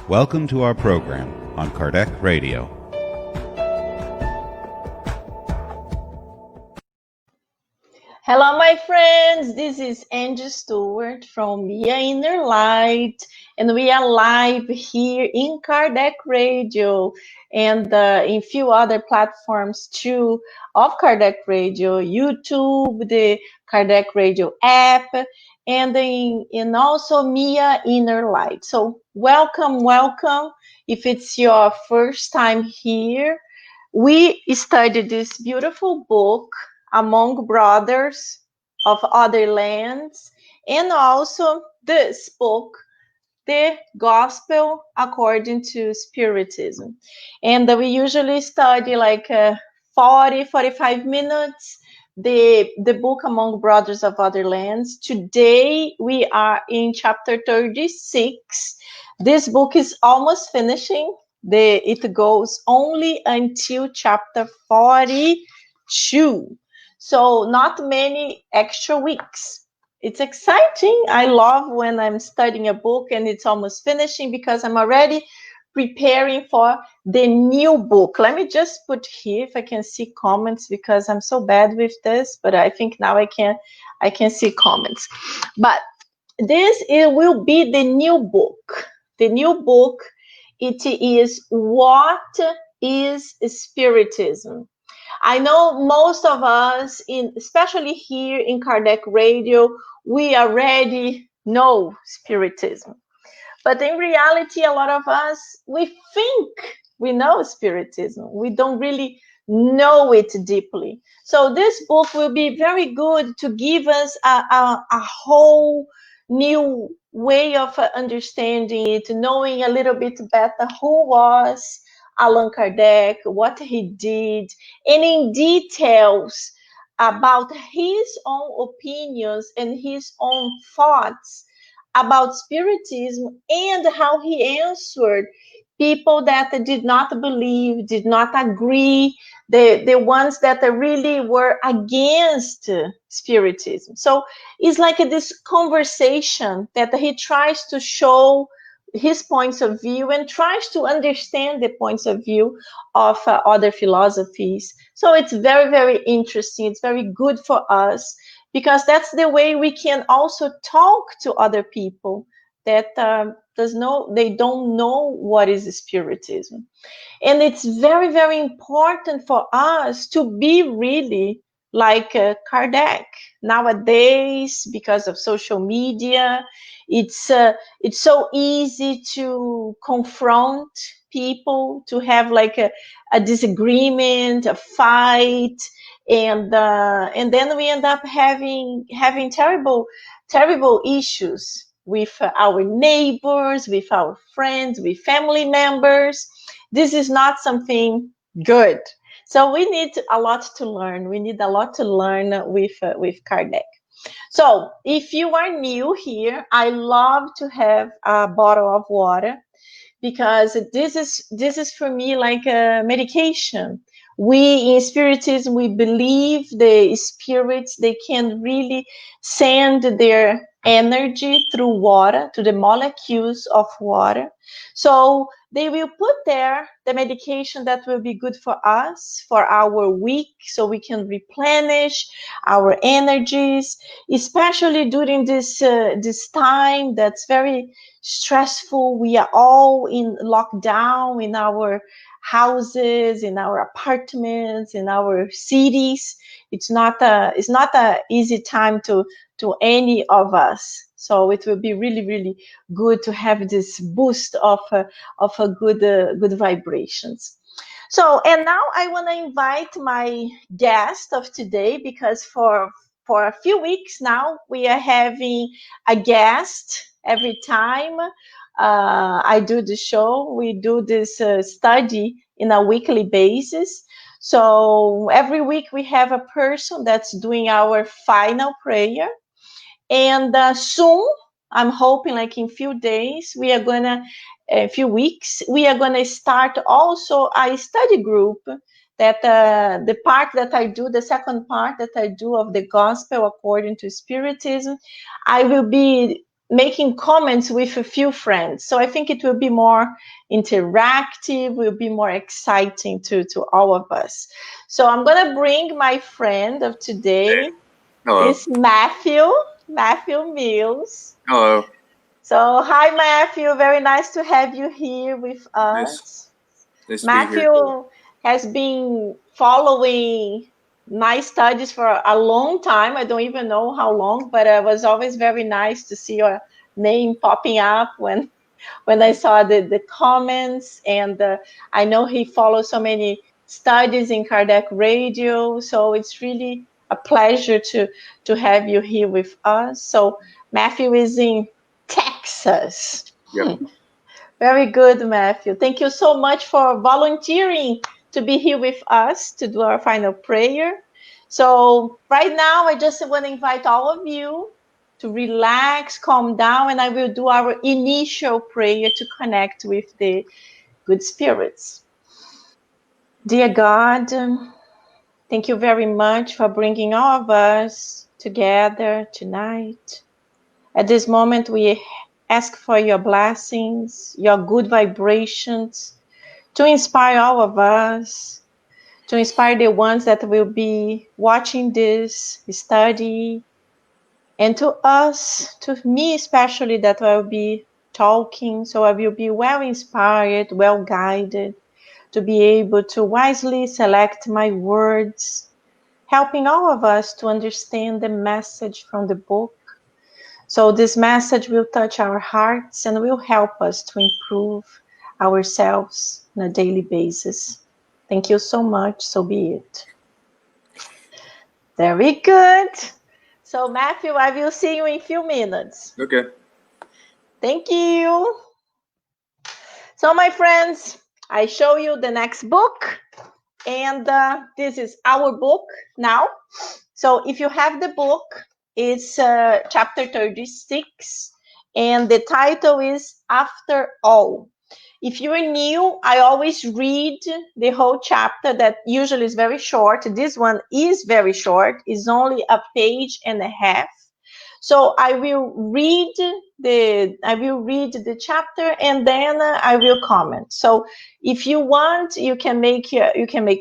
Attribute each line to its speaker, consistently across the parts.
Speaker 1: Welcome to our program on Kardec Radio.
Speaker 2: Hello, my friends. This is Angie Stewart from MIA InnerLight, and we are live here in Kardec Radio and in few other platforms too of Kardec Radio, YouTube, the Kardec Radio app, and also MIA InnerLight. So welcome. If it's your first time here, we studied this beautiful book, Among Brothers of Other Lands, and also this book, The Gospel According to Spiritism. And we usually study like 45 minutes, the book Among Brothers of Other Lands. Today we are in chapter 36. This book is almost finishing. It goes only until chapter 42. So not many extra weeks. It's exciting. I love when I'm studying a book and it's almost finishing because I'm already preparing for the new book. Let me just put here if I can see comments because I'm so bad with this, but I think now I can see comments. But it will be the new book. The new book, it is What is Spiritism? I know most of us, especially here in Kardec Radio, we already know Spiritism. But in reality, a lot of us, we think we know Spiritism. We don't really know it deeply. So this book will be very good to give us a whole new way of understanding it, knowing a little bit better who was Allan Kardec, what he did, and in details about his own opinions and his own thoughts about Spiritism and how he answered people that did not believe, did not agree, the ones that really were against Spiritism. So it's like this conversation that he tries to show his points of view and tries to understand the points of view of other philosophies. So it's very, very interesting. It's very good for us because that's the way we can also talk to other people that they don't know what is Spiritism. And it's very, very important for us to be really like Kardec. Nowadays, because of social media, it's so easy to confront people, to have like a disagreement, a fight, and then we end up having terrible issues with our neighbors, with our friends, with family members. This is not something good. So we need a lot to learn. We need a lot to learn with Kardec. So if you are new here, I love to have a bottle of water because this is for me like a medication. We in Spiritism, we believe the spirits, they can really send their energy through water, to the molecules of water. So they will put there the medication that will be good for us, for our week, so we can replenish our energies, especially during this time that's very stressful. We are all in lockdown in our houses, in our apartments, in our cities. It's not a easy time to any of us. So it will be really, really good to have this boost of a good vibrations. So, and now I want to invite my guest of today because for a few weeks now we are having a guest every time I do the show. We do this study in a weekly basis. So every week we have a person that's doing our final prayer. And soon, I'm hoping like in few days, a few weeks, we are gonna start also a study group that the part that I do, the second part that I do of the Gospel According to Spiritism, I will be making comments with a few friends. So I think it will be more interactive, will be more exciting to all of us. So I'm going to bring my friend of today.
Speaker 3: Hello.
Speaker 2: Is Matthew Mills.
Speaker 3: Hello.
Speaker 2: So hi Matthew, very nice to have you here with us.
Speaker 3: Nice to be here.
Speaker 2: Matthew has been following my studies for a long time. I don't even know how long, but it was always very nice to see your name popping up when I saw the comments. And I know he follows so many studies in Kardec Radio. So it's really a pleasure to have you here with us. So Matthew is in Texas.
Speaker 3: Yep.
Speaker 2: Very good, Matthew. Thank you so much for volunteering to be here with us to do our final prayer. So right now, I just want to invite all of you to relax, calm down, and I will do our initial prayer to connect with the good spirits. Dear God, thank you very much for bringing all of us together tonight. At this moment, we ask for your blessings, your good vibrations, to inspire all of us, to inspire the ones that will be watching this study, and to us, to me especially, that I will be talking, so I will be well inspired, well guided, to be able to wisely select my words, helping all of us to understand the message from the book. So this message will touch our hearts and will help us to improve ourselves on a daily basis. Thank you so much. So be it. Very good. So Matthew, I will see you in a few minutes.
Speaker 3: Okay.
Speaker 2: Thank you. So my friends, I show you the next book. And this is our book now. So if you have the book, it's chapter 36. And the title is After All. If you are new, I always read the whole chapter that usually is very short. This one is very short. It's only a page and a half. So I will read the chapter and then I will comment. So if you want, you can make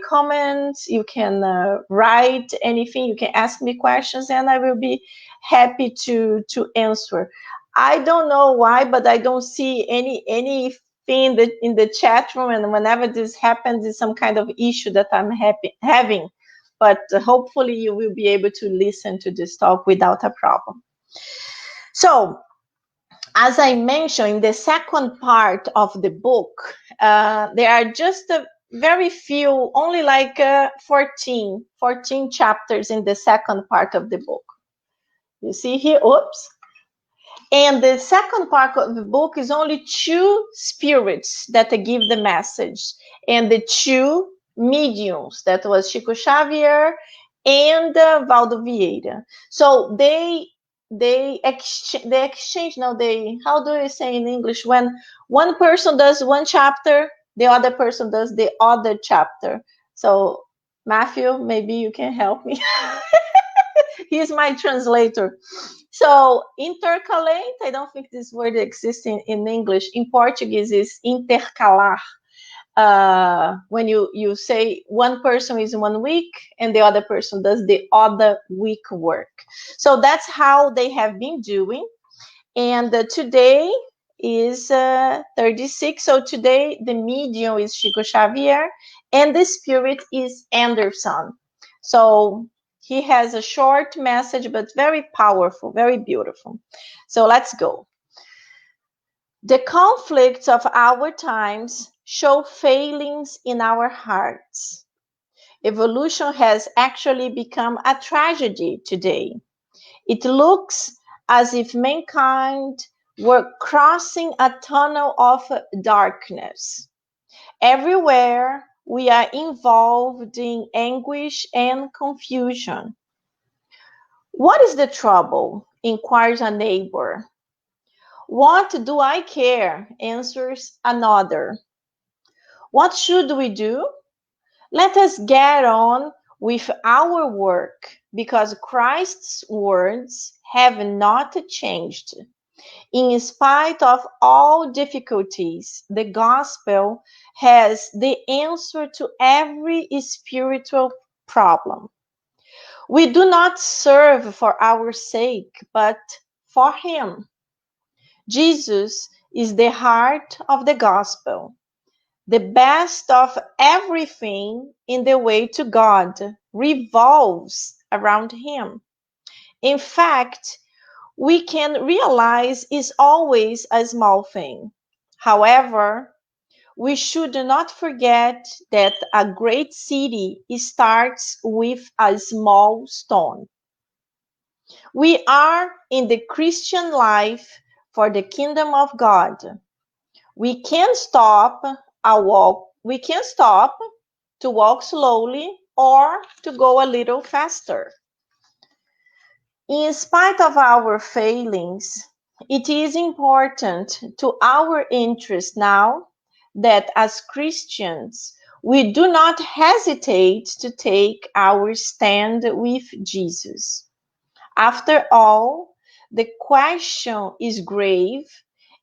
Speaker 2: comments, you can write anything, you can ask me questions, and I will be happy to answer. I don't know why, but I don't see anything in the chat room, and whenever this happens, it's some kind of issue that I'm having. But hopefully you will be able to listen to this talk without a problem. So, as I mentioned, in the second part of the book, there are just a very few, only like 14 chapters in the second part of the book. You see here, oops. And the second part of the book is only two spirits that give the message, and the two mediums, that was Chico Xavier and Waldo Vieira. So they exchange. Now how do I say in English, when one person does one chapter, the other person does the other chapter. So Matthew, maybe you can help me. He's my translator. So intercalate, I don't think this word exists in English. In Portuguese is intercalar. When you say one person is 1 week and the other person does the other week work. So that's how they have been doing. And today is 36. So today the medium is Chico Xavier and the spirit is Anderson. So he has a short message, but very powerful, very beautiful. So let's go. The conflicts of our times show failings in our hearts. Evolution has actually become a tragedy today. It looks as if mankind were crossing a tunnel of darkness. Everywhere we are involved in anguish and confusion. What is the trouble? Inquires a neighbor. What do I care? Answers another. What should we do? Let us get on with our work, because Christ's words have not changed. In spite of all difficulties, the gospel has the answer to every spiritual problem. We do not serve for our sake, but for Him. Jesus is the heart of the gospel. The best of everything in the way to God revolves around Him. In fact, we can realize is always a small thing. However, we should not forget that a great city starts with a small stone. We are in the Christian life for the kingdom of God. We can stop we can stop to walk slowly or to go a little faster. In spite of our failings, it is important to our interest now that as Christians, we do not hesitate to take our stand with Jesus. After all, the question is grave,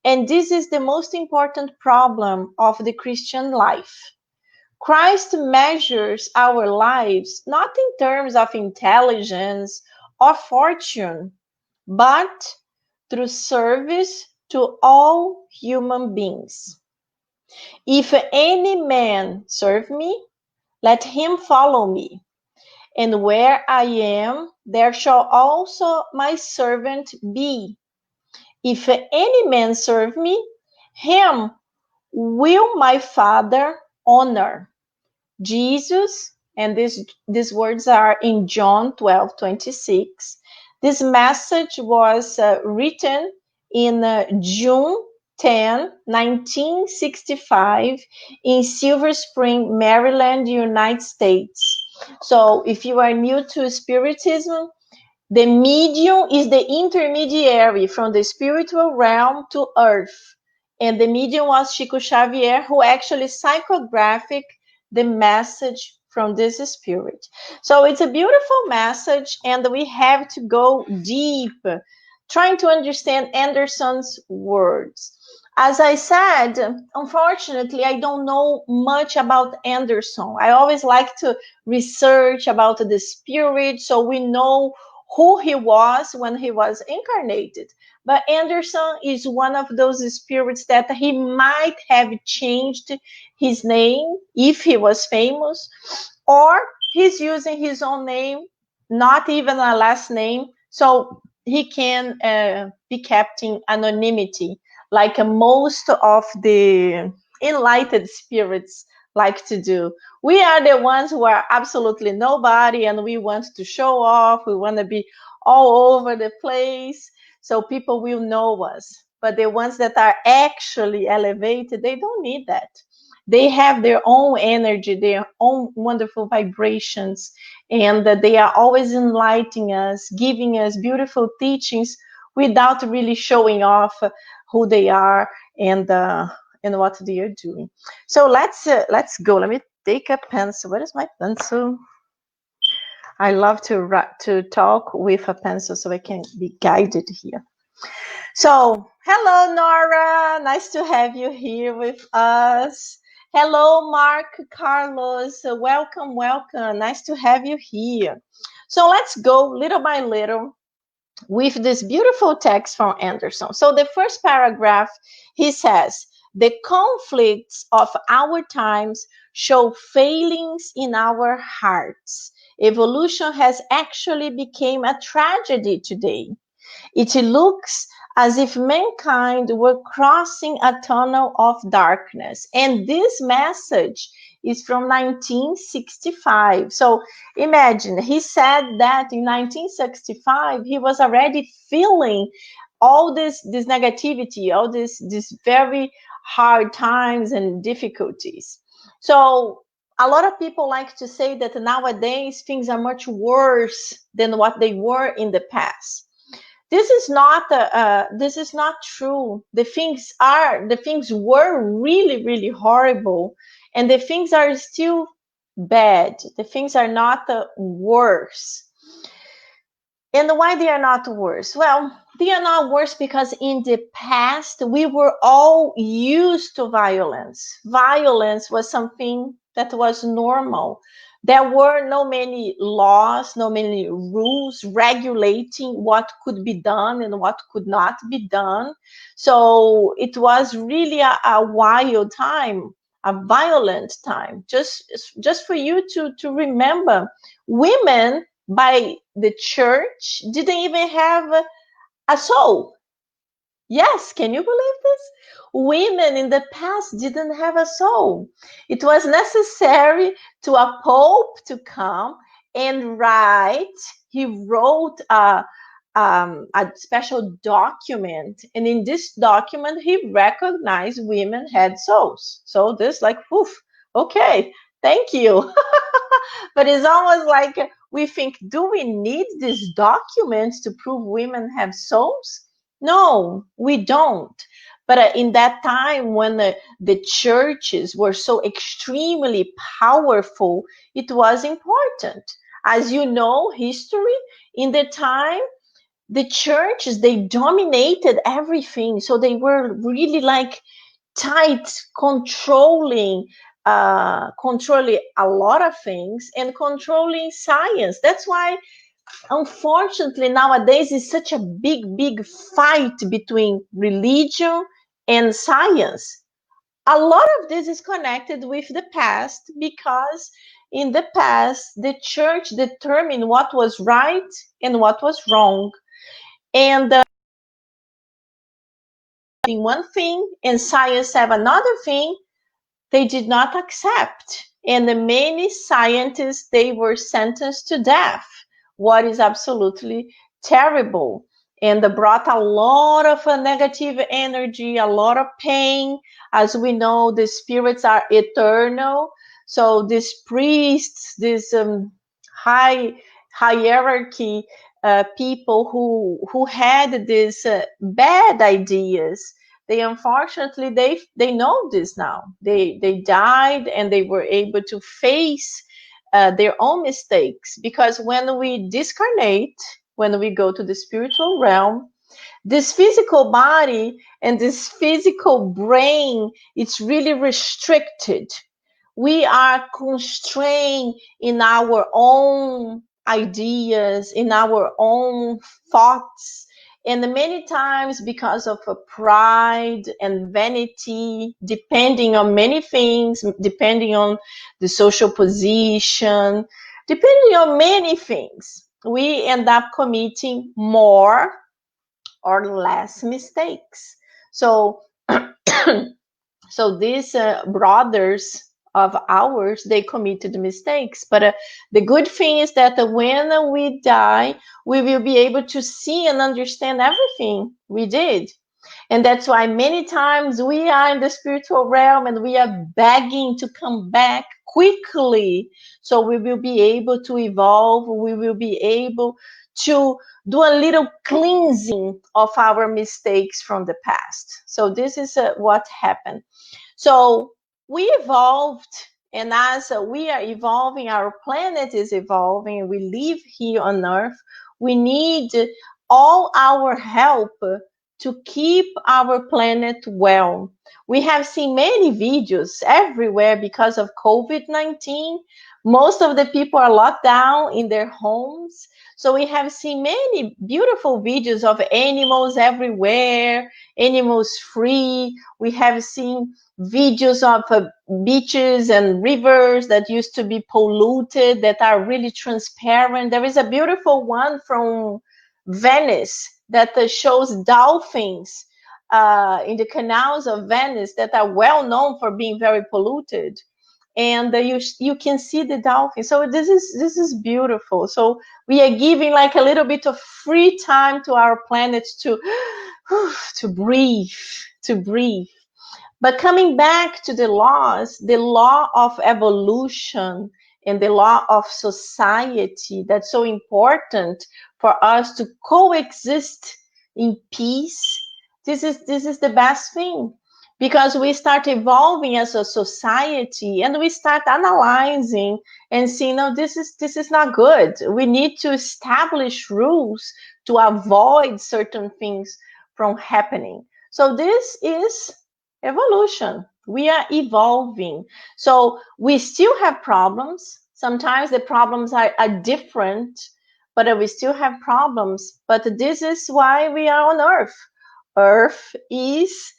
Speaker 2: and this is the most important problem of the Christian life. Christ measures our lives not in terms of intelligence or fortune, but through service to all human beings. If any man serve me, let him follow me. And where I am, there shall also my servant be. If any man serve me, him will my Father honor. Jesus, and these words are in John 12:26. This message was written in June 10, 1965, in Silver Spring, Maryland, United States. So if you are new to Spiritism, the medium is the intermediary from the spiritual realm to earth. And the medium was Chico Xavier, who actually psychographic the message from this spirit. So it's a beautiful message, and we have to go deep, trying to understand Anderson's words. As I said, unfortunately, I don't know much about Anderson. I always like to research about the spirit so we know who he was when he was incarnated. But Anderson is one of those spirits that he might have changed his name if he was famous, or he's using his own name, not even a last name, so he can be kept in anonymity, like most of the enlightened spirits like to do. We are the ones who are absolutely nobody, and we want to show off. We want to be all over the place so people will know us. But the ones that are actually elevated, they don't need that. They have their own energy, their own wonderful vibrations, and they are always enlightening us, giving us beautiful teachings without really showing off who they are and what they are doing. So let's go. Let me take a pencil. Where is my pencil? I love to talk with a pencil so I can be guided here. So, hello, Nora. Nice to have you here with us. Hello, Mark Carlos. Welcome, welcome. Nice to have you here. So let's go little by little with this beautiful text from Anderson. So the first paragraph, he says, the conflicts of our times show failings in our hearts. Evolution has actually become a tragedy today. It looks as if mankind were crossing a tunnel of darkness. And this message is from 1965. So imagine, he said that in 1965, he was already feeling all this negativity, all this very hard times and difficulties. So a lot of people like to say that nowadays things are much worse than what they were in the past. This is not true. The things were really, really horrible, and the things are still bad. The things are not worse. And why they are not worse? Well, they are not worse because in the past we were all used to violence. Violence was something that was normal. There were no many laws, no many rules regulating what could be done and what could not be done. So it was really a wild time, a violent time. Just for you to remember, women by the church didn't even have a soul. Yes, can you believe this? Women in the past didn't have a soul. It was necessary to a pope to come and write. He wrote a special document, and in this document, he recognized women had souls. So this, like, oof, okay, thank you. But it's almost like we think, do we need these documents to prove women have souls? No, we don't. But in that time when the churches were so extremely powerful, it was important. As you know, history, in the time, the churches, they dominated everything. So they were really like tight, controlling a lot of things and controlling science. That's why, unfortunately, nowadays is such a big fight between religion and science. A lot of this is connected with the past because in the past the church determined what was right and what was wrong, and one thing and science have another thing, they did not accept. And many scientists, they were sentenced to death, what is absolutely terrible. And brought a lot of negative energy, a lot of pain. As we know, the spirits are eternal. So these priests, this high hierarchy people who had these bad ideas, they unfortunately they know this now. They died and they were able to face their own mistakes, because when we discarnate, when we go to the spiritual realm, this physical body and this physical brain, it's really restricted. We are constrained in our own ideas, in our own thoughts, and many times because of a pride and vanity, depending on many things, depending on the social position, depending on many things, we end up committing more or less mistakes. So so these brothers of ours, they committed mistakes, but the good thing is that when we die, we will be able to see and understand everything we did. And that's why many times we are in the spiritual realm and we are begging to come back quickly, so we will be able to evolve, we will be able to do a little cleansing of our mistakes from the past. So this is what happened. So we evolved, and as we are evolving, our planet is evolving, and we live here on Earth, we need all our help to keep our planet well. We have seen many videos everywhere because of COVID-19. Most of the people are locked down in their homes. So we have seen many beautiful videos of animals everywhere, animals free. We have seen videos of beaches and rivers that used to be polluted that are really transparent. There is a beautiful one from Venice that shows dolphins in the canals of Venice that are well known for being very polluted, and you can see the dolphins. So this is beautiful. So we are giving like a little bit of free time to our planet to to breathe, to breathe. But coming back to the laws, the law of evolution and the law of society, that's so important for us to coexist in peace. This is the best thing, because we start evolving as a society, and we start analyzing and seeing, no, this is not good. We need to establish rules to avoid certain things from happening. So this is evolution. We are evolving. So we still have problems. Sometimes the problems are different, but we still have problems. But this is why we are on Earth. Earth is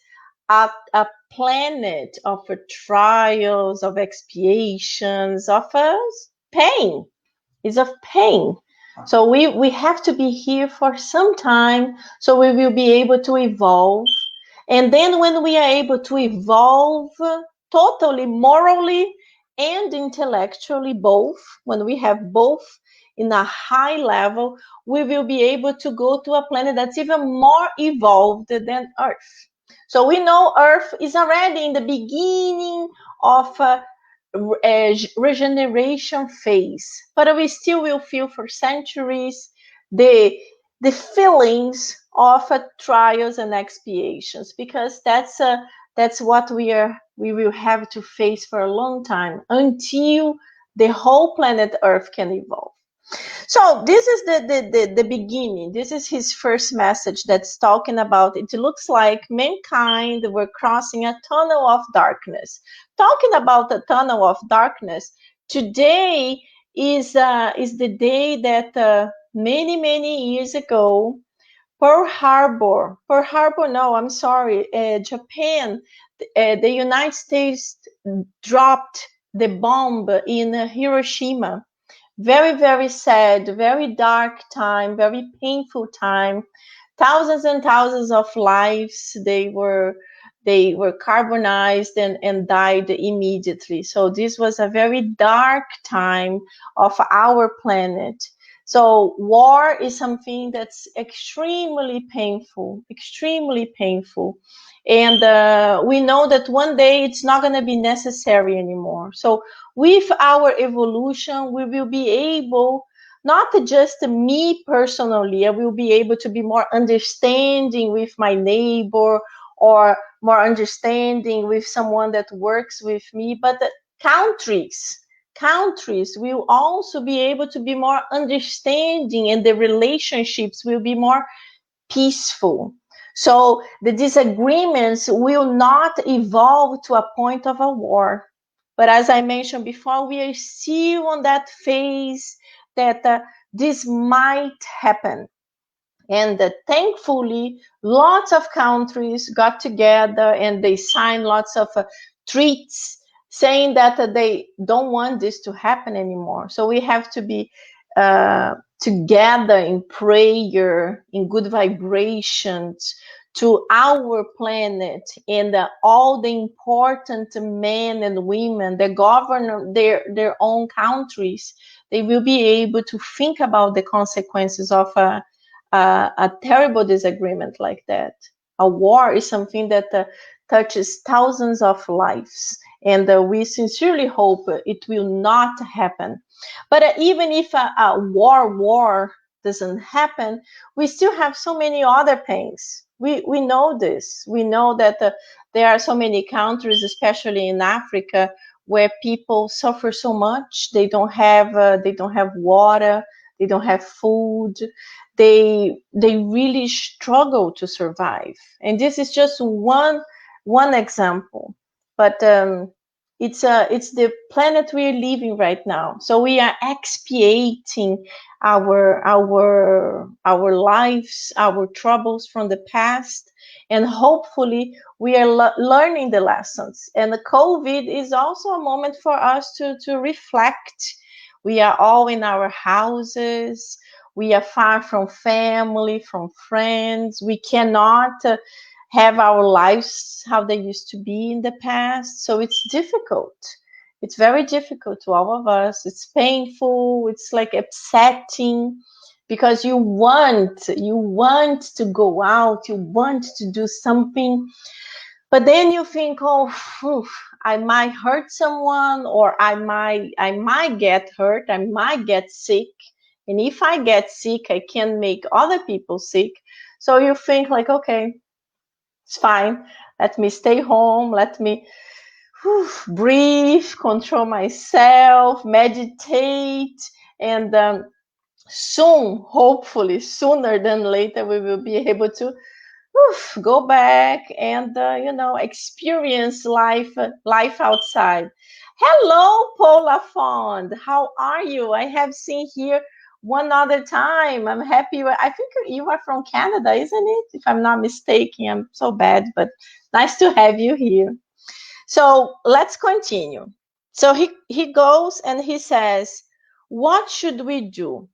Speaker 2: a planet of trials, of expiations, of pain. It's of pain. So we have to be here for some time, so we will be able to evolve. And then when we are able to evolve totally, morally and intellectually, both, when we have both in a high level, we will be able to go to a planet that's even more evolved than Earth. So we know Earth is already in the beginning of a regeneration phase, but we still will feel for centuries the feelings of trials and expiations, because that's what we will have to face for a long time, until the whole planet Earth can evolve. So this is the beginning. This is his first message that's talking about, it looks like mankind were crossing a tunnel of darkness. Talking about the tunnel of darkness, today is the day that many years ago, no, I'm sorry, Japan, the United States dropped the bomb in Hiroshima. Very sad, very dark time, very painful time. Thousands and thousands of lives, they were carbonized and died immediately. So this was a very dark time of our planet. So war is something that's extremely painful. And we know that one day it's not going to be necessary anymore. So with our evolution, we will be able, not just me personally, I will be able to be more understanding with my neighbor, or more understanding with someone that works with me, but the countries will also be able to be more understanding, and the relationships will be more peaceful. So the disagreements will not evolve to a point of a war. But as I mentioned before, we are still on that phase that this might happen. And thankfully, lots of countries got together and they signed lots of treaties saying that they don't want this to happen anymore. So we have to be together in prayer, in good vibrations to our planet, and all the important men and women that govern their own countries. They will be able to think about the consequences of a terrible disagreement like that. A war is something that touches thousands of lives, and we sincerely hope it will not happen. But even if a war doesn't happen, we still have so many other pains. We know this. We know that there are so many countries, especially in Africa, where people suffer so much. They don't have water. They don't have food. They really struggle to survive. And this is just one example. But it's the planet we're living right now. So we are expiating our lives, our troubles from the past, and hopefully we are learning the lessons. And the COVID is also a moment for us to reflect. We are all in our houses. We are far from family, from friends. We cannot have our lives how they used to be in the past. So it's difficult. It's very difficult to all of us. It's painful. It's like upsetting, because you want to go out, you want to do something, but then you think, oh, I might hurt someone, or I might get hurt, I might get sick. And if I get sick, I can make other people sick. So you think like, okay, It's fine. Let me stay home. Let me breathe, control myself, meditate, and soon, hopefully, sooner than later, we will be able to go back and experience life outside. Hello, Paula Fond. How are you? I have seen here one other time. I'm happy. I think you are from Canada, isn't it? If I'm not mistaken. I'm so bad, but nice to have you here. So let's continue. So he goes and he says, what should we do?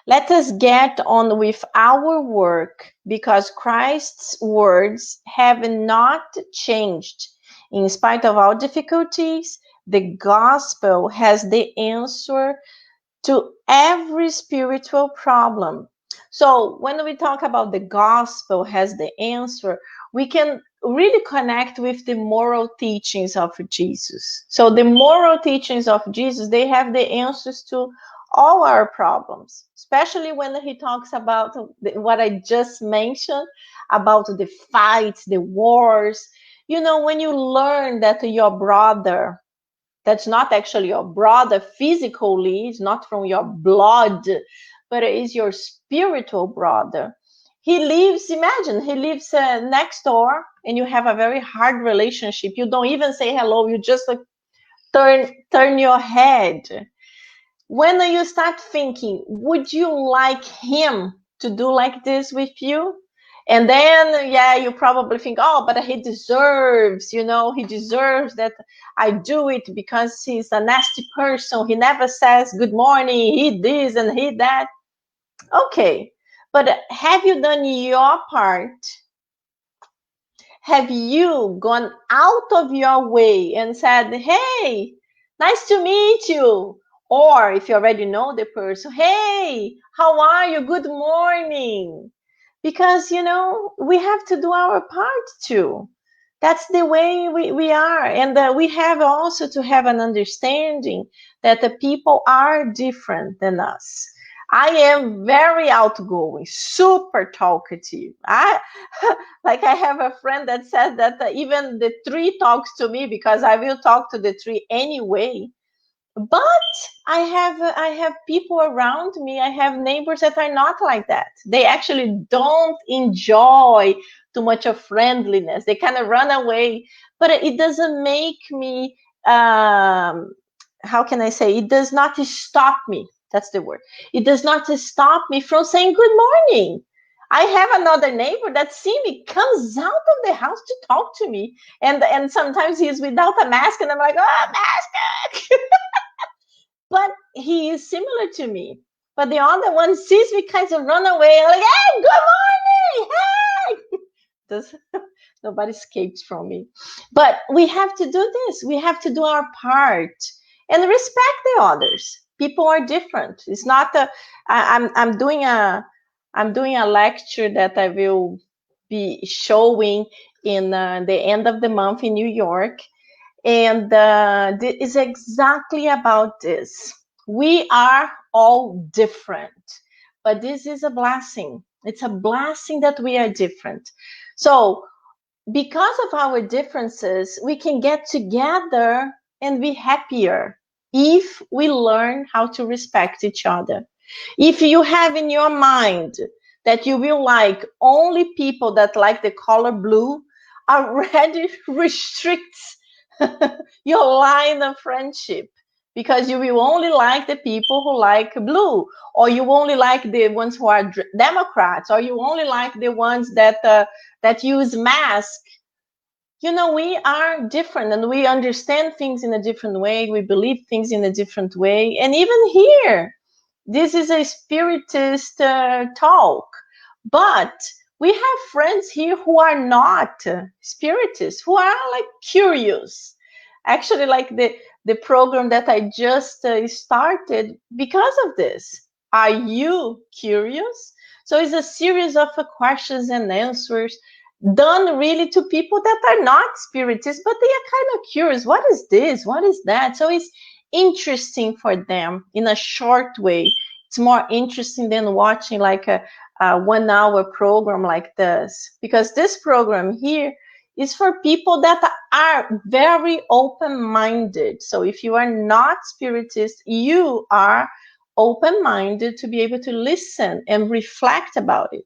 Speaker 2: Let us get on with our work, because Christ's words have not changed. In spite of all difficulties, the gospel has the answer to every spiritual problem. So when we talk about the gospel has the answer, we can really connect with the moral teachings of Jesus. So the moral teachings of Jesus, they have the answers to all our problems, especially when he talks about what I just mentioned about the fights, the wars. When you learn that your brother, that's not actually your brother physically, it's not from your blood, but it is your spiritual brother. He lives next door, and you have a very hard relationship. You don't even say hello, you just turn your head. When you start thinking, would you like him to do like this with you? And then, you probably think, oh, but he deserves, he deserves that I do it because he's a nasty person. He never says good morning, he this and he that. Okay, but have you done your part? Have you gone out of your way and said, hey, nice to meet you? Or if you already know the person, hey, how are you? Good morning. Because, we have to do our part too. That's the way we are. And we have also to have an understanding that the people are different than us. I am very outgoing, super talkative. I have a friend that says that even the tree talks to me, because I will talk to the tree anyway. But I have people around me. I have neighbors that are not like that. They actually don't enjoy too much of friendliness. They kind of run away. But it doesn't make me. How can I say? It does not stop me. That's the word. It does not stop me from saying good morning. I have another neighbor that see me, comes out of the house to talk to me, and sometimes he's without a mask, and I'm like, oh, mask. But he is similar to me. But the other one sees me, kind of run away, like, hey, good morning, hey. Nobody escapes from me. But we have to do this. We have to do our part and respect the others. People are different. It's not I'm doing a lecture that I will be showing in the end of the month in New York. And this is exactly about this. We are all different, but this is a blessing. It's a blessing that we are different. So because of our differences, we can get together and be happier if we learn how to respect each other. If you have in your mind that you will like only people that like the color blue, already restricts your line of friendship, because you will only like the people who like blue, or you only like the ones who are Democrats, or you only like the ones that use masks. We are different, and we understand things in a different way. We believe things in a different way. And even here, this is a spiritist talk, but we have friends here who are not spiritists, who are like curious. Actually, like the program that I just started because of this. Are you curious? So it's a series of questions and answers done really to people that are not spiritists, but they are kind of curious. What is this? What is that? So it's interesting for them in a short way. It's more interesting than watching like a 1 hour program like this, because this program here, is for people that are very open-minded. So if you are not spiritist, you are open-minded to be able to listen and reflect about it.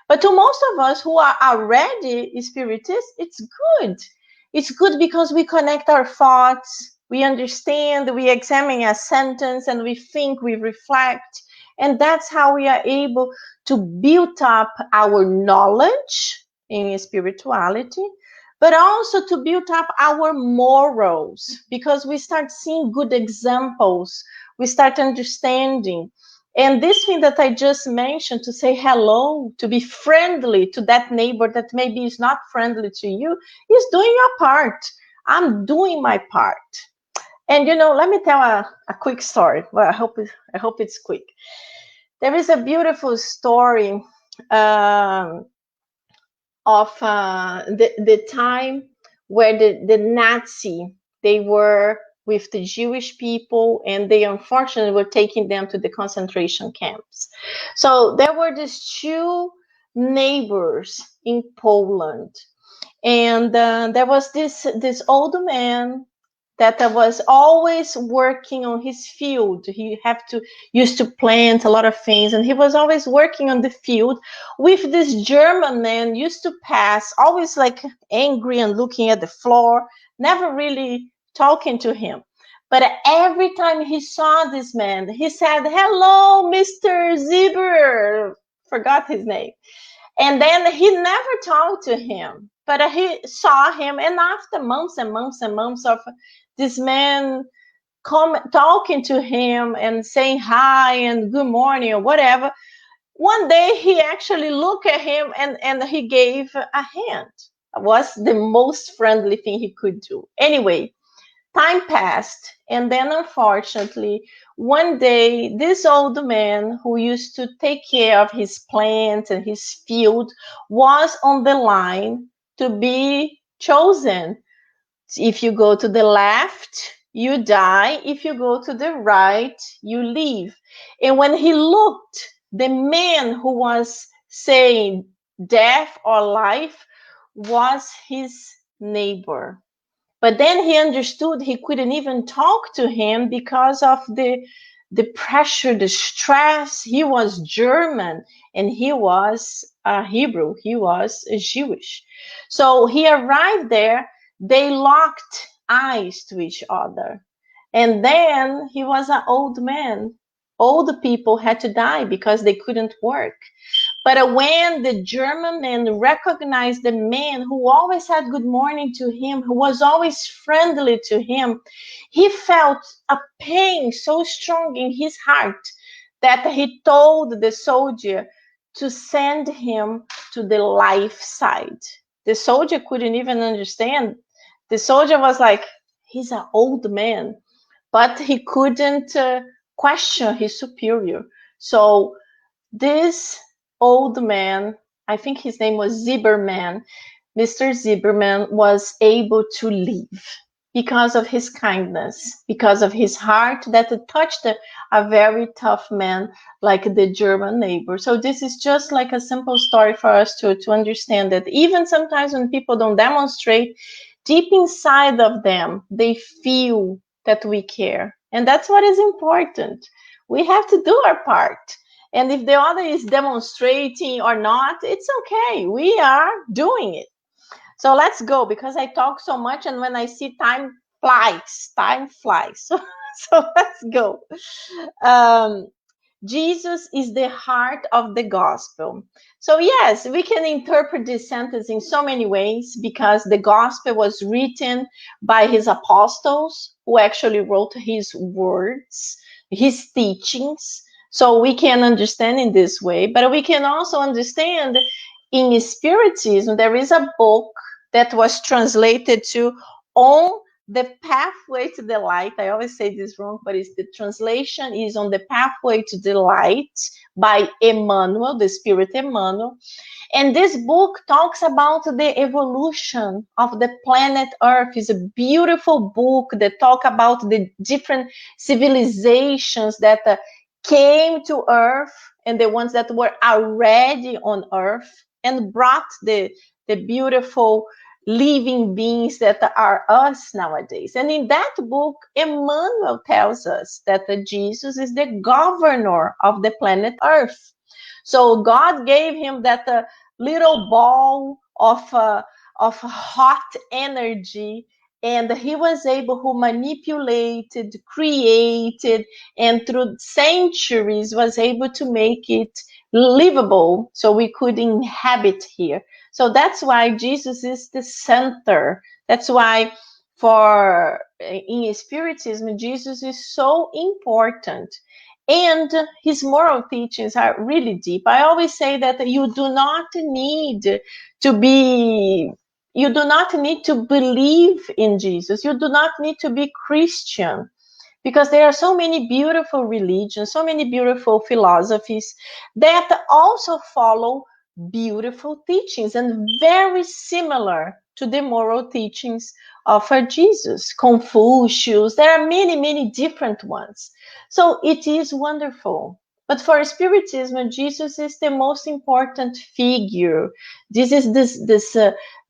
Speaker 2: But to most of us who are already spiritists, it's good. It's good because we connect our thoughts, we understand, we examine a sentence, and we think, we reflect. And that's how we are able to build up our knowledge in spirituality, but also to build up our morals, because we start seeing good examples, we start understanding. And this thing that I just mentioned, to say hello, to be friendly to that neighbor that maybe is not friendly to you, is doing your part. I'm doing my part. And let me tell a quick story. Well, I hope it's quick. There is a beautiful story of the time where the Nazi, they were with the Jewish people, and they unfortunately were taking them to the concentration camps. So there were these two neighbors in Poland, and there was this old man that was always working on his field. He used to plant a lot of things, and he was always working on the field with this German man used to pass, always like angry and looking at the floor, never really talking to him. But every time he saw this man, he said, "Hello, Mr. Zieber." Forgot his name. And then he never talked to him, but he saw him. And after months and months and months of this man talking to him and saying hi and good morning or whatever, one day he actually looked at him and he gave a hand. It was the most friendly thing he could do. Anyway, time passed, and then unfortunately, one day, this old man who used to take care of his plants and his field was on the line to be chosen. If you go to the left, you die. If you go to the right, you live. And when he looked, the man who was saying death or life was his neighbor. But then he understood he couldn't even talk to him because of the pressure, the stress. He was German and he was a Hebrew. He was Jewish. So he arrived there. They locked eyes to each other. And then he was an old man. Old people had to die because they couldn't work. But when the German man recognized the man who always had good morning to him, who was always friendly to him, he felt a pain so strong in his heart that he told the soldier to send him to the life side. The soldier couldn't even understand. The soldier was like, he's an old man, but he couldn't question his superior. So this old man, I think his name was Zieberman, Mr. Zieberman was able to leave because of his kindness, because of his heart that touched a very tough man like the German neighbor. So this is just like a simple story for us to understand that even sometimes when people don't demonstrate, deep inside of them, they feel that we care. And that's what is important. We have to do our part. And if the other is demonstrating or not, it's okay. We are doing it. So let's go, because I talk so much, and when I see time flies. So let's go. Jesus is the heart of the gospel. So yes, we can interpret this sentence in so many ways, because the gospel was written by his apostles, who actually wrote his words, his teachings. So we can understand in this way, but we can also understand in Spiritism, there is a book that was translated to On the Pathway to the Light. I always say this wrong, but the translation is On the Pathway to the Light by Emmanuel, the Spirit Emmanuel. And this book talks about the evolution of the planet Earth. It's a beautiful book that talks about the different civilizations that came to Earth and the ones that were already on Earth and brought the beautiful living beings that are us nowadays. And in that book, Emmanuel tells us that Jesus is the governor of the planet Earth. So God gave him that little ball of hot energy, and he was able to manipulated, created, and through centuries was able to make it livable so we could inhabit here. So that's why Jesus is the center. That's why for in Spiritism, Jesus is so important. And his moral teachings are really deep. I always say that you do not need to be, you do not need to believe in Jesus. You do not need to be Christian, because there are so many beautiful religions, so many beautiful philosophies that also follow beautiful teachings and very similar to the moral teachings of Jesus, Confucius. There are many, many different ones. So it is wonderful. But for Spiritism, Jesus is the most important figure. This is this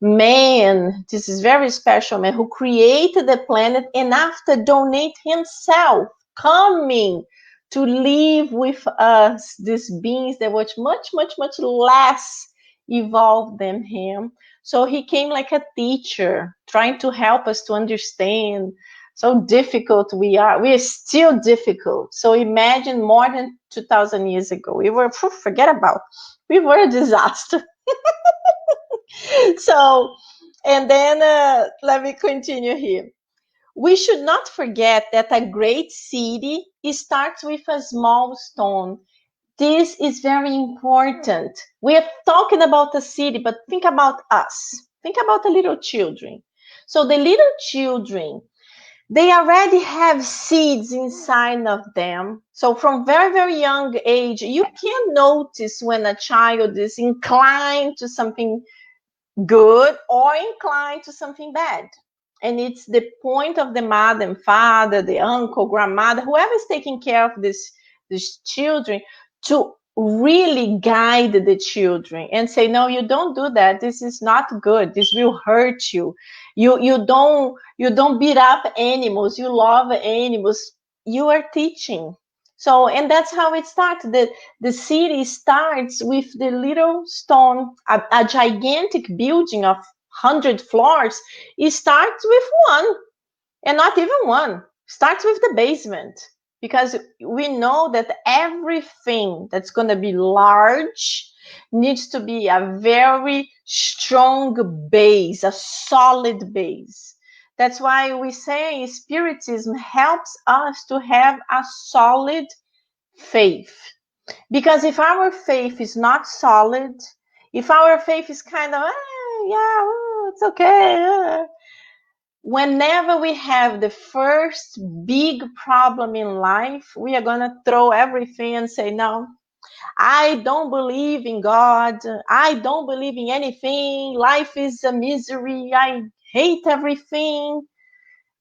Speaker 2: man, this is very special man who created the planet, and after donate himself, coming to live with us, these beings that were much, much, much less evolved than him. So he came like a teacher, trying to help us to understand. So difficult we are. We are still difficult. So imagine more than 2,000 years ago. We were, forget about, we were a disaster. So, and then let me continue here. We should not forget that a great city starts with a small stone. This is very important. We are talking about the city, but think about us. Think about the little children. So the little children, they already have seeds inside of them. So from very, very young age, you can notice when a child is inclined to something good or inclined to something bad. And it's the point of the mother and father, the uncle, grandmother, whoever is taking care of these children, to really guide the children and say, no, you don't do that. This is not good. This will hurt you. You don't beat up animals. You love animals. You are teaching. So, and that's how it starts. The city starts with the little stone, a gigantic building of 100 floors. It starts with one, and not even one. Starts with the basement, because we know that everything that's going to be large needs to be a very strong base, a solid base. That's why we say Spiritism helps us to have a solid faith. Because if our faith is not solid, if our faith is kind of, yeah, it's okay. Whenever we have the first big problem in life, we are going to throw everything and say, no, I don't believe in God. I don't believe in anything. Life is a misery. I hate everything.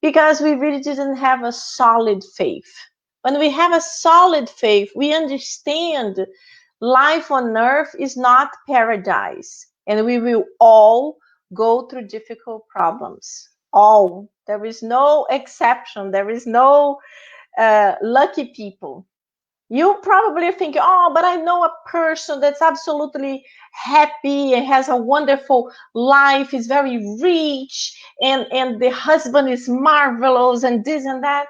Speaker 2: Because we really didn't have a solid faith. When we have a solid faith, we understand life on earth is not paradise, and we will all go through difficult problems. All. There is no exception. There is no lucky people. You probably think, oh, but I know a person that's absolutely happy and has a wonderful life, is very rich, and the husband is marvelous and this and that.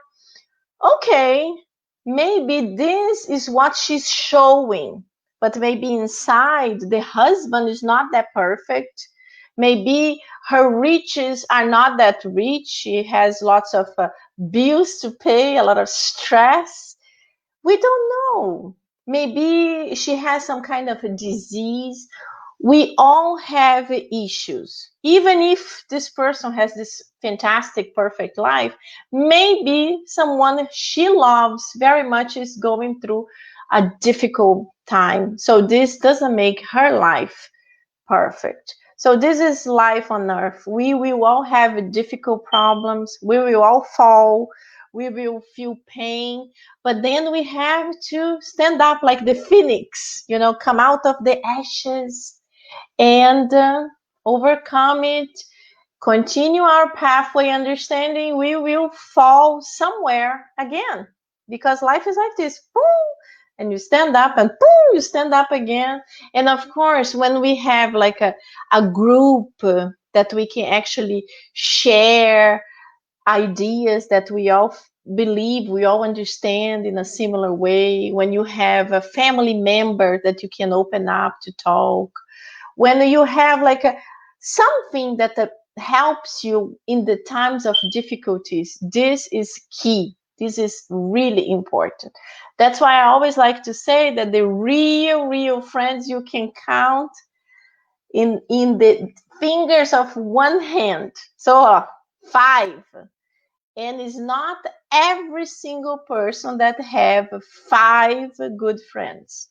Speaker 2: Okay, maybe this is what she's showing, but maybe inside the husband is not that perfect. Maybe her riches are not that rich. She has lots of bills to pay, a lot of stress. We don't know. Maybe she has some kind of a disease. We all have issues. Even if this person has this fantastic, perfect life, maybe someone she loves very much is going through a difficult time. So this doesn't make her life perfect. So this is life on earth. We will all have difficult problems. We will all fall. We will feel pain. But then we have to stand up like the phoenix, come out of the ashes and overcome it. continue our pathway understanding, we will fall somewhere again, because life is like this. Boom, and you stand up, and boom, you stand up again. And of course, when we have like a group that we can actually share ideas that we all believe, we all understand in a similar way, when you have a family member that you can open up to talk, when you have like something that helps you in the times of difficulties, this is key. This is really important. That's why I always like to say that the real friends you can count in the fingers of one hand. So 5. And it's not every single person that have 5 good friends.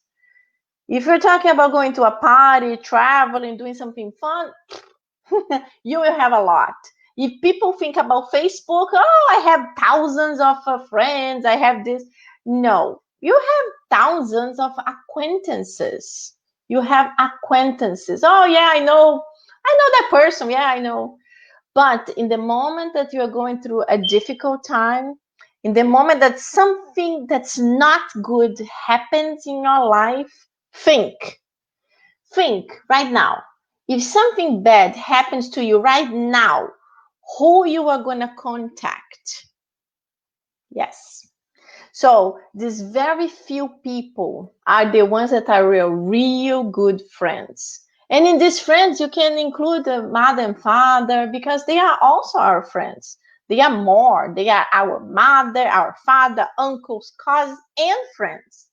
Speaker 2: If you're talking about going to a party, traveling, doing something fun, you will have a lot. If people think about Facebook, oh, I have thousands of friends, I have this. No, you have thousands of acquaintances. You have acquaintances. Oh, yeah, I know that person. Yeah, I know. But in the moment that you are going through a difficult time, in the moment that something that's not good happens in your life, think right now. If something bad happens to you right now, who you are going to contact? Yes. So these very few people are the ones that are real good friends. And in these friends, you can include the mother and father, because they are also our friends. They are more. They are our mother, our father, uncles, cousins, and friends.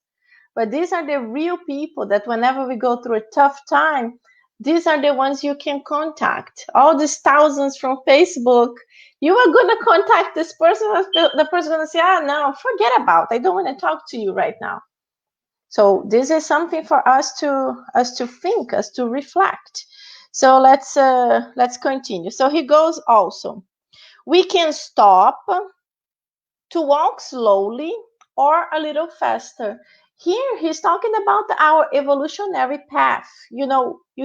Speaker 2: But these are the real people that whenever we go through a tough time, these are the ones you can contact. All these thousands from Facebook, you are going to contact this person. The person is going to say, no, forget about it. I don't want to talk to you right now. So this is something for us to think, us to reflect. So let's continue. So he goes also. We can stop to walk slowly or a little faster. Here he's talking about our evolutionary path. You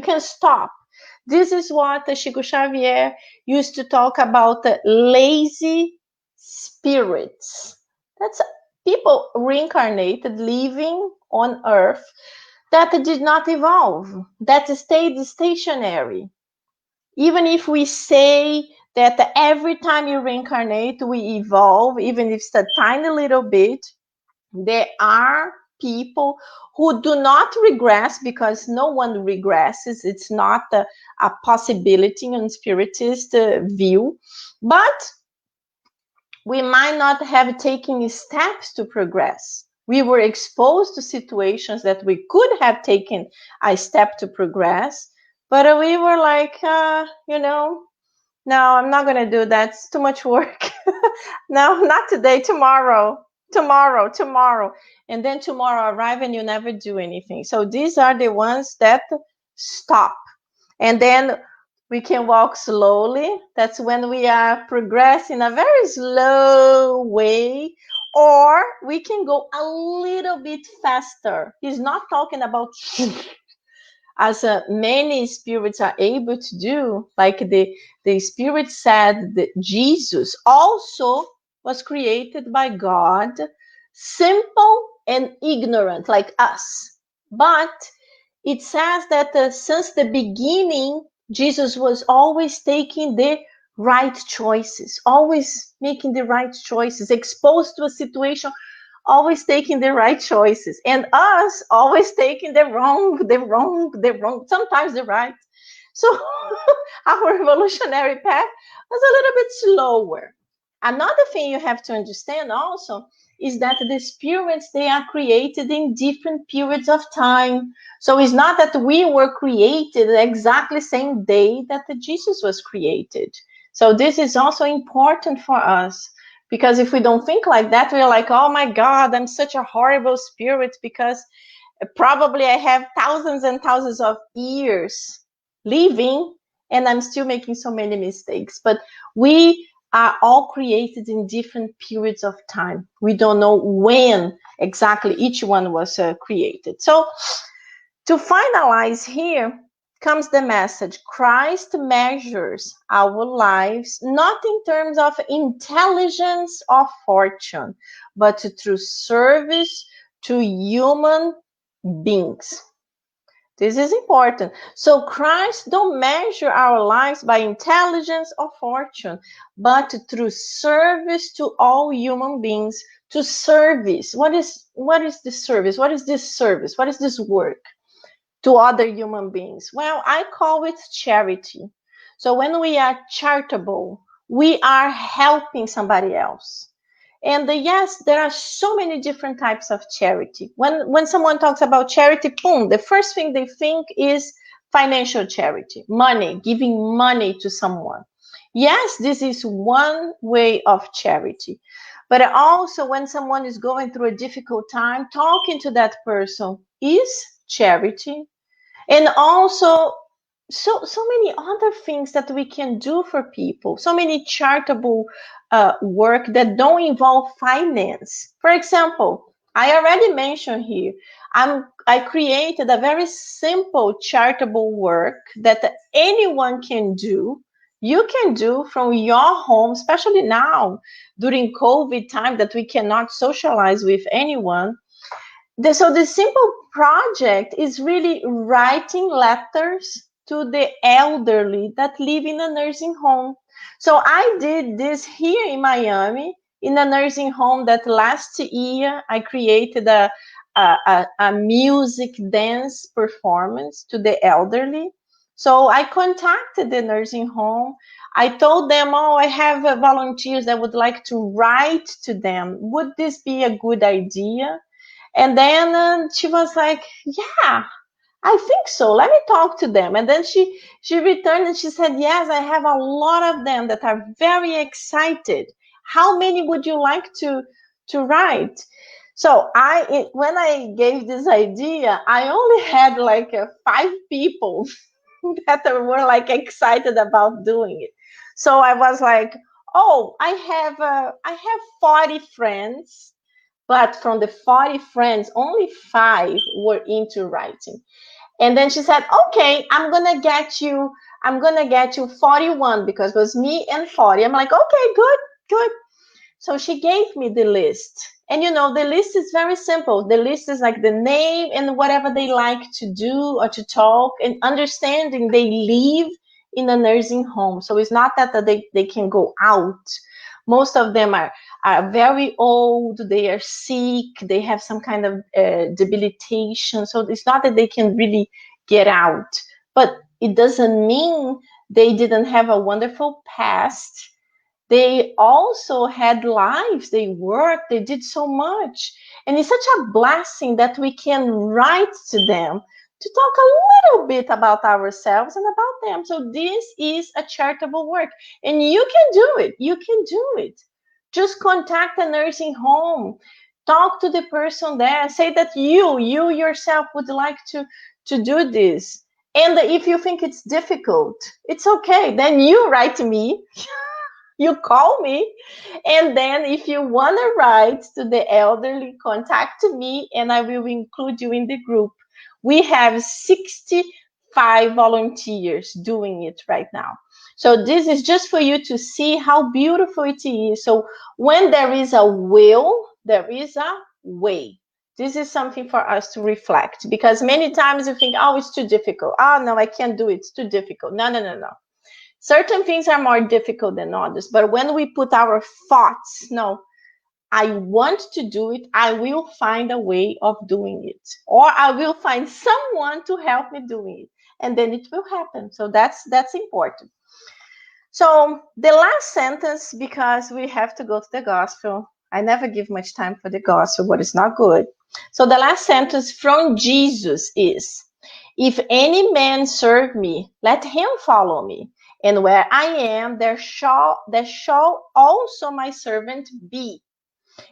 Speaker 2: can stop. This is what Chico Xavier used to talk about, lazy spirits. That's people reincarnated, living on earth, that did not evolve, that stayed stationary. Even if we say that every time you reincarnate, we evolve, even if it's a tiny little bit, there are people who do not regress, because no one regresses. It's not a possibility in spiritist view. But we might not have taken steps to progress. We were exposed to situations that we could have taken a step to progress, but we were like, no, I'm not going to do that. It's too much work. No, not today, tomorrow. And then tomorrow arrive and you never do anything. So these are the ones that stop. And then we can walk slowly. That's when we are progressing a very slow way, or we can go a little bit faster. He's not talking about as many spirits are able to do. Like the spirit said that Jesus also was created by God, simple and ignorant like us. But it says that since the beginning, Jesus was always taking the right choices, always making the right choices, exposed to a situation, always taking the right choices, and us always taking the wrong, sometimes the right. So our evolutionary path was a little bit slower. Another thing you have to understand also is that the spirits, they are created in different periods of time. So it's not that we were created exactly same day that Jesus was created. So this is also important for us, because if we don't think like that, we're like, oh my God, I'm such a horrible spirit, because probably I have thousands and thousands of years living and I'm still making so many mistakes. But we are all created in different periods of time. We don't know when exactly each one was created. So to finalize here, comes the message. Christ measures our lives not in terms of intelligence or fortune, but through service to human beings. This is important. So Christ don't measure our lives by intelligence or fortune, but through service to all human beings. To service. What is the service? What is this service? What is this work to other human beings? Well, I call it charity. So when we are charitable, we are helping somebody else. And yes, there are so many different types of charity. When someone talks about charity, boom, the first thing they think is financial charity, money, giving money to someone. Yes, this is one way of charity. But also when someone is going through a difficult time, talking to that person is charity. And also so many other things that we can do for people, so many charitable work that don't involve finance. For example, I already mentioned here, I created a very simple charitable work that anyone can do. You can do from your home, especially now during COVID time that we cannot socialize with anyone. So the simple project is really writing letters to the elderly that live in a nursing home. So I did this here in Miami in a nursing home that last year I created a music dance performance to the elderly. So I contacted the nursing home. I told them, oh, I have volunteers that would like to write to them. Would this be a good idea? And then she was like, yeah, I think so. Let me talk to them. And then she returned and she said, yes, I have a lot of them that are very excited. How many would you like to write? So when I gave this idea, I only had like 5 people that were like excited about doing it. So I was like, oh, I have 40 friends. But from the 40 friends, only 5 were into writing. And then she said, okay, I'm going to get you 41 because it was me and 40. I'm like, okay, good. So she gave me the list. And the list is very simple. The list is like the name and whatever they like to do or to talk, and understanding they live in a nursing home. So it's not that they can go out. Most of them are very old, they are sick, they have some kind of debilitation. So it's not that they can really get out. But it doesn't mean they didn't have a wonderful past. They also had lives, they worked, they did so much. And it's such a blessing that we can write to them to talk a little bit about ourselves and about them. So this is a charitable work. And you can do it. You can do it. Just contact a nursing home. Talk to the person there. Say that you yourself would like to do this. And if you think it's difficult, it's okay. Then you write to me. You call me, and then if you want to write to the elderly, contact me and I will include you in the group. We have 65 volunteers doing it right now. So this is just for you to see how beautiful it is. So when there is a will, there is a way. This is something for us to reflect, because many times you think, oh, it's too difficult. Oh, no, I can't do it. It's too difficult. No. Certain things are more difficult than others, but when we put our thoughts, no, I want to do it, I will find a way of doing it, or I will find someone to help me doing it, and then it will happen. So that's important. So the last sentence, because we have to go to the gospel. I never give much time for the gospel, but it's not good. So the last sentence from Jesus is, if any man serve me, let him follow me. And where I am, there shall also my servant be.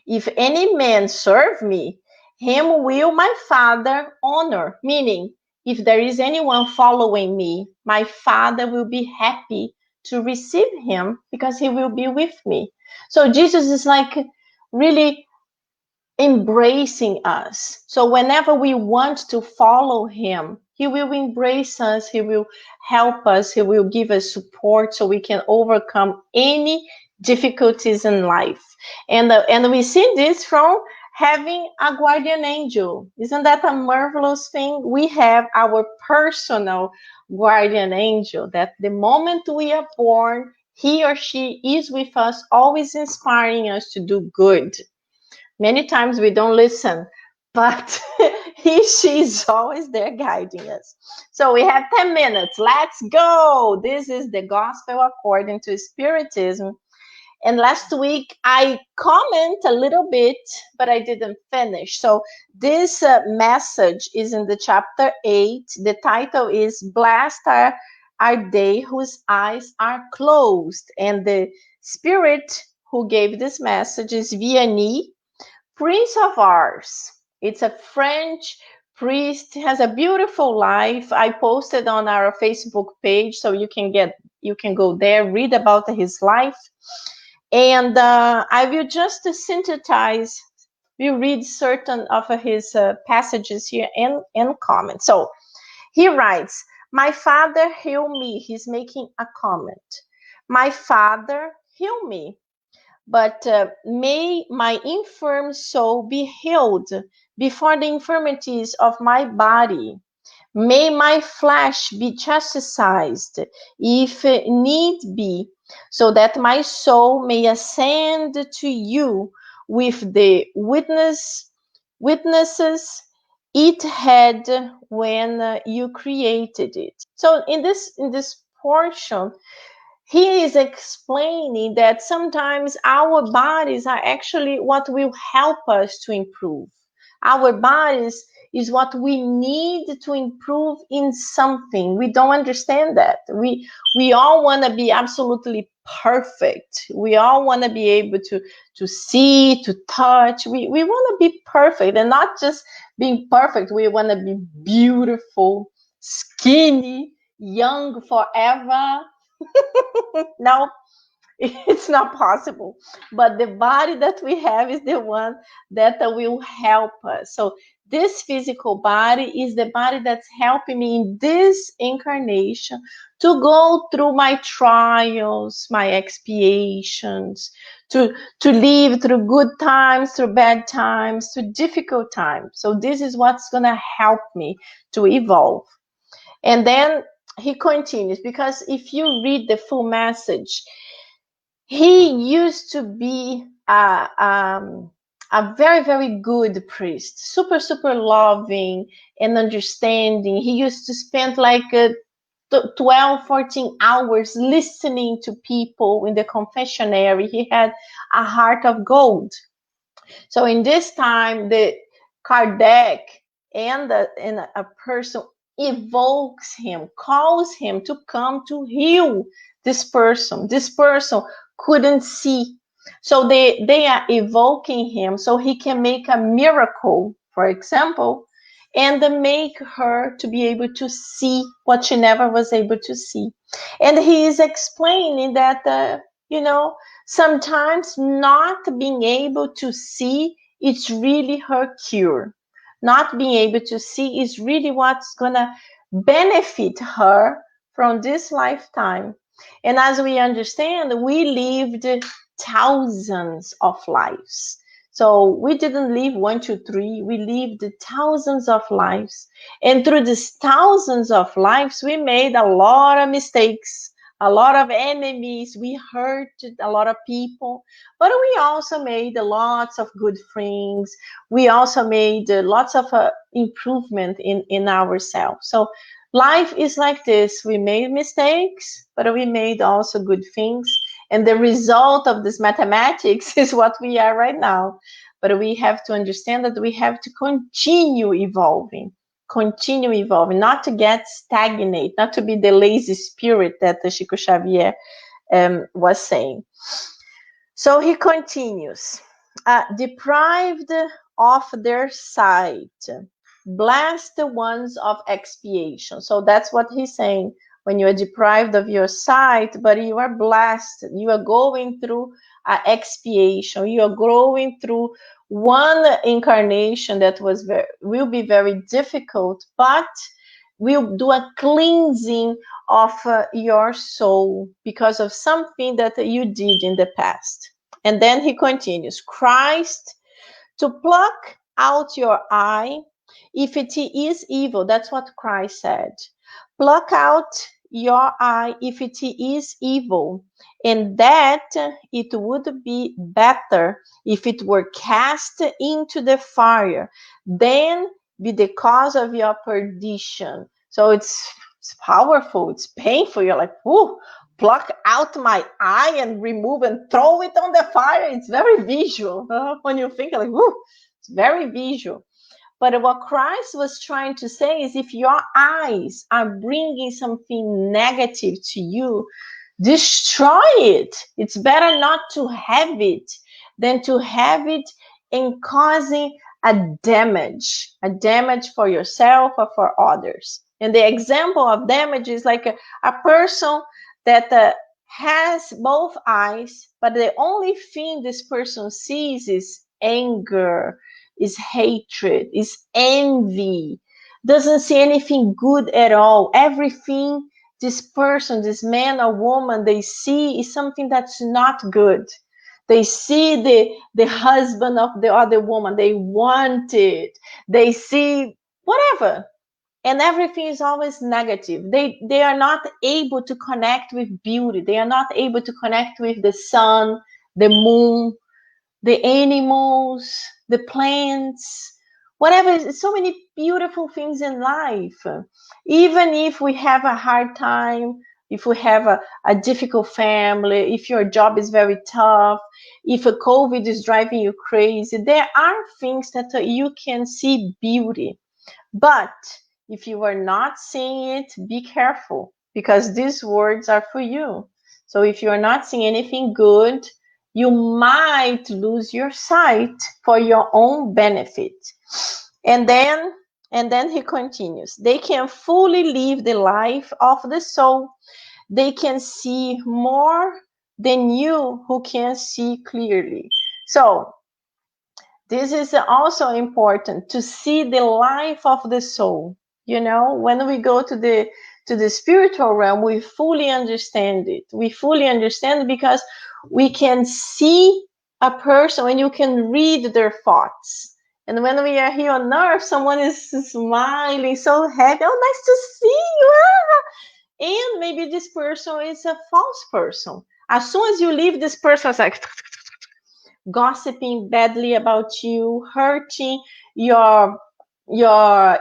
Speaker 2: If any man serve me, him will my Father honor. Meaning, if there is anyone following me, my Father will be happy to receive him because he will be with me. So Jesus is like really embracing us. So whenever we want to follow him, He will embrace us. He will help us. He will give us support so we can overcome any difficulties in life. And we see this from having a guardian angel. Isn't that a marvelous thing? We have our personal guardian angel that the moment we are born, he or she is with us, always inspiring us to do good. Many times we don't listen, but she is always there guiding us. So we have 10 minutes. Let's go. This is the gospel according to Spiritism. And last week I comment a little bit, but I didn't finish. So this message is in the chapter 8. The title is Blessed are they whose eyes are closed. And the spirit who gave this message is Vianney, Prince of Ars. It's a French priest, has a beautiful life. I posted on our Facebook page, so you can go there, read about his life. And I will just synthesize, we'll read certain of his passages here and comment. So he writes, my Father, heal me. He's making a comment. My Father, heal me. But may my infirm soul be healed before the infirmities of my body. May my flesh be chastised, if need be, so that my soul may ascend to you with the witnesses it had when you created it. So in this portion, he is explaining that sometimes our bodies are actually what will help us to improve. Our bodies is what we need to improve in something. We don't understand that. We all want to be absolutely perfect. We all want to be able to see, to touch. We want to be perfect, and not just being perfect. We want to be beautiful, skinny, young forever. No, it's not possible. But the body that we have is the one that will help us. So this physical body is the body that's helping me in this incarnation to go through my trials, my expiations, to live through good times, through bad times, through difficult times. So this is what's going to help me to evolve. And then he continues, because if you read the full message, he used to be a very, very good priest, super, super loving and understanding. He used to spend like 12, 14 hours listening to people in the confessionary. He had a heart of gold. So in this time, the Kardec and a person evokes him, calls him to come to heal this person. This person couldn't see. So they are evoking him so he can make a miracle, for example, and make her to be able to see what she never was able to see. And he is explaining that, sometimes not being able to see, it's really her cure. Not being able to see is really what's going to benefit her from this lifetime. And as we understand, we lived thousands of lives. So we didn't live 1, 2, 3. We lived thousands of lives. And through these thousands of lives, we made a lot of mistakes, a lot of enemies. We hurt a lot of people. But we also made lots of good things. We also made lots of improvement in ourselves. So life is like this. We made mistakes, but we made also good things. And the result of this mathematics is what we are right now. But we have to understand that we have to continue evolving, not to get stagnant, not to be the lazy spirit that the Chico Xavier was saying. So he continues, deprived of their sight, bless the ones of expiation. So that's what he's saying. When you are deprived of your sight, but you are blessed, you are going through expiation, you are going through one incarnation that will be very difficult, but will do a cleansing of your soul because of something that you did in the past. And then he continues, Christ, to pluck out your eye, if it is evil. That's what Christ said. Pluck out your eye if it is evil, and that it would be better if it were cast into the fire than be the cause of your perdition. So it's powerful, it's painful. You're like, whoo, pluck out my eye and remove and throw it on the fire. It's very visual. When you think like, whoo, it's very visual. But what Christ was trying to say is if your eyes are bringing something negative to you, destroy it. It's better not to have it than to have it and causing a damage for yourself or for others. And the example of damage is like a person that has both eyes, but the only thing this person sees is anger, is hatred, is envy, doesn't see anything good at all. Everything this person, this man or woman, they see is something that's not good. They see the husband of the other woman, they want it. They see whatever. And everything is always negative. They are not able to connect with beauty. They are not able to connect with the sun, the moon, the animals, the plants, whatever. So many beautiful things in life. Even if we have a hard time, if we have a difficult family, if your job is very tough, if a COVID is driving you crazy, there are things that you can see beauty. But if you are not seeing it, be careful, because these words are for you. So if you are not seeing anything good, you might lose your sight for your own benefit. And then he continues, they can fully live the life of the soul. They can see more than you who can see clearly. So this is also important, to see the life of the soul. You know, when we go to the spiritual realm, we fully understand it. We fully understand because we can see a person and you can read their thoughts. And when we are here on earth, someone is smiling, so happy. Oh, nice to see you. Ah! And maybe this person is a false person. As soon as you leave, this person is like gossiping badly about you, hurting your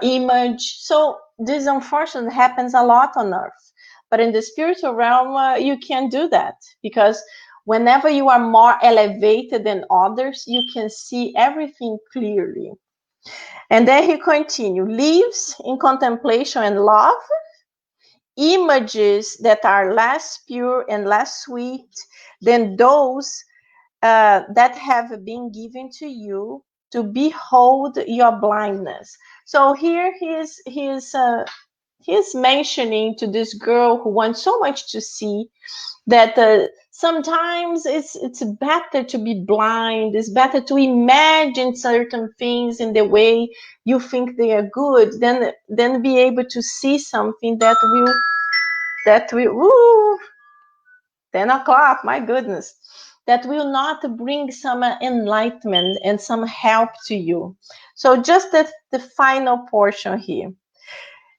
Speaker 2: image. So this unfortunately happens a lot on earth. But in the spiritual realm, you can't do that, because whenever you are more elevated than others, you can see everything clearly. And then he continues, lives in contemplation and love, images that are less pure and less sweet than those that have been given to you to behold your blindness. So here he's mentioning to this girl who wants so much to see that sometimes it's better to be blind. It's better to imagine certain things in the way you think they are good than be able to see something that will 10 o'clock, my goodness, that will not bring some enlightenment and some help to you. So just the final portion here.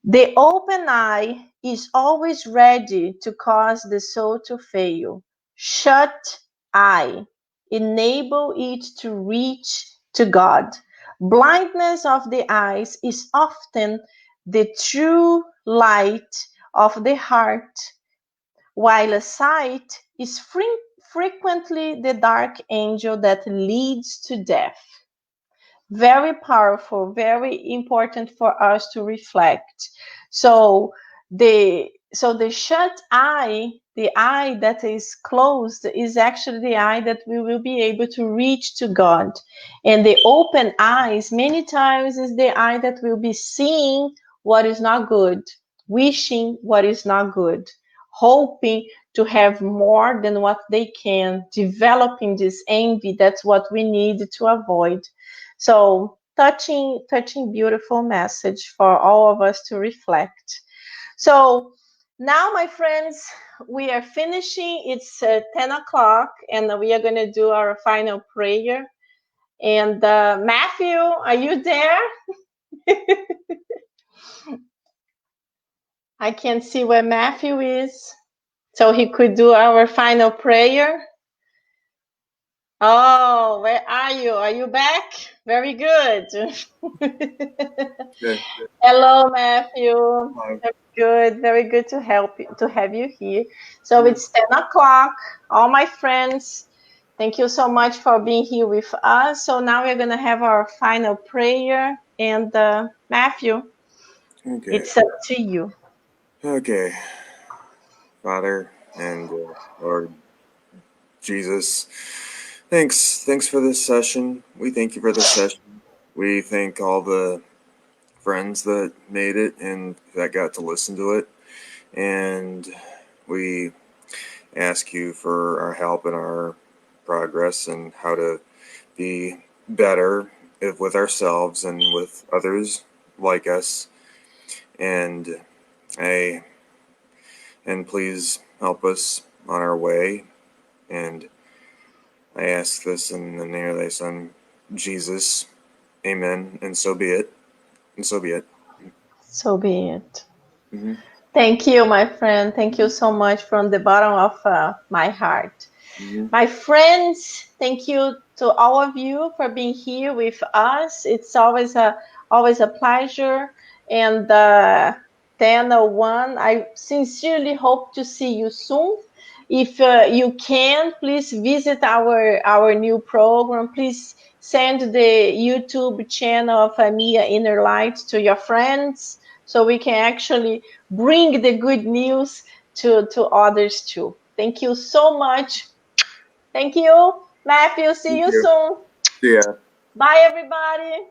Speaker 2: The open eye is always ready to cause the soul to fail. Shut eye enable it to reach to God. Blindness of the eyes is often the true light of the heart, while a sight is frequently the dark angel that leads to death. Very powerful, very important for us to reflect. So the shut eye, the eye that is closed, is actually the eye that we will be able to reach to God. And the open eyes many times is the eye that will be seeing what is not good, wishing what is not good, hoping to have more than what they can, developing this envy. That's what we need to avoid. So touching, beautiful message for all of us to reflect. So now, my friends, we are finishing. It's 10 o'clock, and we are going to do our final prayer. And Matthew, are you there? I can't see where Matthew is, so he could do our final prayer. Oh, where are you? Are you back? Very good.
Speaker 3: Good.
Speaker 2: Hello, Matthew.
Speaker 3: Hi.
Speaker 2: Very good to have you here. So it's 10 o'clock. All my friends, thank you so much for being here with us. So now we're going to have our final prayer. And Matthew,
Speaker 3: Okay.
Speaker 2: it's up to you.
Speaker 3: Okay. Father and Lord Jesus, thanks for this session. We thank you for this session. We thank all the friends that made it and that got to listen to it. And we ask you for our help in our progress and how to be better with ourselves and with others like us. And please help us on our way. And I ask this in the name of thy Son, Jesus. Amen. And so be it. And so be it.
Speaker 2: So be it.
Speaker 3: Mm-hmm.
Speaker 2: Thank you, my friend. Thank you so much from the bottom of my heart.
Speaker 3: Mm-hmm.
Speaker 2: My friends, thank you to all of you for being here with us. It's always a pleasure. And 10:01, I sincerely hope to see you soon. If you can, please visit our new program. Please send the YouTube channel of MIA InnerLight to your friends, so we can actually bring the good news to others too. Thank you so much. Thank you, Matthew. See you soon.
Speaker 3: See ya.
Speaker 2: Bye, everybody.